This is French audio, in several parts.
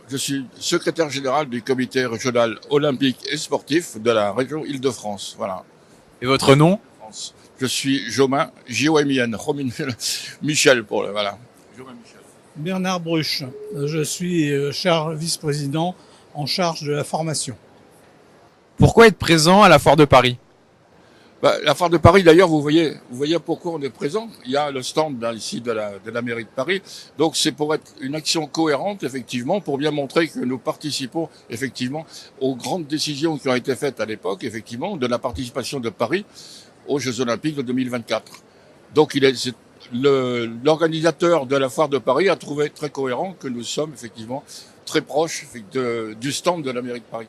Je suis secrétaire général du comité régional olympique et sportif de la région Île-de-France. Voilà. Et votre nom? Je suis Jomain, J-O-M-I-N, Michel pour le, voilà. Jomain Michel. Bernard Bruch, je suis vice-président en charge de la formation. Pourquoi être présent à la Foire de Paris? La Foire de Paris, d'ailleurs, vous voyez pourquoi on est présent. Il y a le stand là, ici de la mairie de Paris. Donc c'est pour être une action cohérente, effectivement, pour bien montrer que nous participons effectivement aux grandes décisions qui ont été faites à l'époque, effectivement, de la participation de Paris aux Jeux Olympiques de 2024. Donc l'organisateur de la Foire de Paris a trouvé très cohérent que nous sommes effectivement très proches du stand de la mairie de Paris.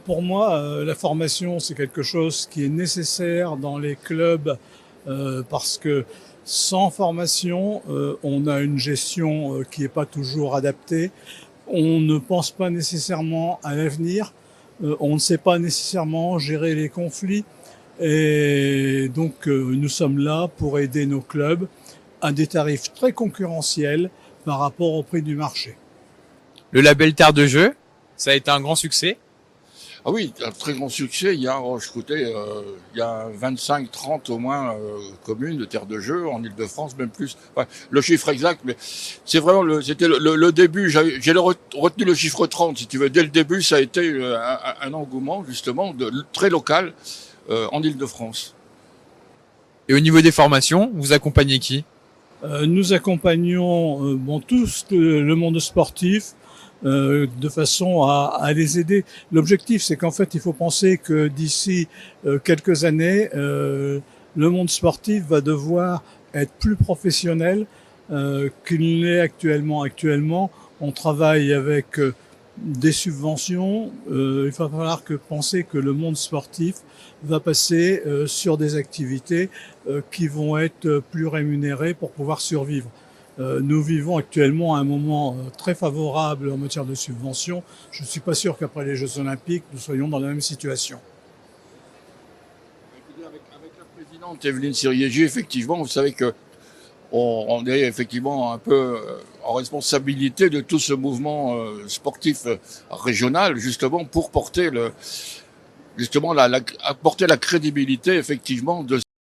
Pour moi, la formation, c'est quelque chose qui est nécessaire dans les clubs parce que sans formation, on a une gestion qui n'est pas toujours adaptée. On ne pense pas nécessairement à l'avenir. On ne sait pas nécessairement gérer les conflits. Et donc, nous sommes là pour aider nos clubs à des tarifs très concurrentiels par rapport au prix du marché. Le label Terre de Jeux, ça a été un grand succès. Ah oui, un très grand succès. Il y a 25-30 au moins communes de terre de jeu en Île-de-France, même plus. Enfin, le chiffre exact, mais c'est vraiment c'était le début. J'ai retenu le chiffre 30, si tu veux. Dès le début, ça a été un engouement justement très local en Île-de-France. Et au niveau des formations, vous accompagnez qui? Nous accompagnons tous le monde sportif. De façon à les aider. L'objectif, c'est qu'en fait, il faut penser que d'ici quelques années, le monde sportif va devoir être plus professionnel qu'il n'est actuellement. Actuellement, on travaille avec des subventions. Il va falloir penser que le monde sportif va passer sur des activités qui vont être plus rémunérées pour pouvoir survivre. Nous vivons actuellement un moment très favorable en matière de subventions. Je ne suis pas sûr qu'après les Jeux Olympiques, nous soyons dans la même situation. Avec la présidente Evelyne Siriégi, effectivement, vous savez que on est effectivement un peu en responsabilité de tout ce mouvement sportif régional, justement, pour porter apporter la crédibilité, effectivement, de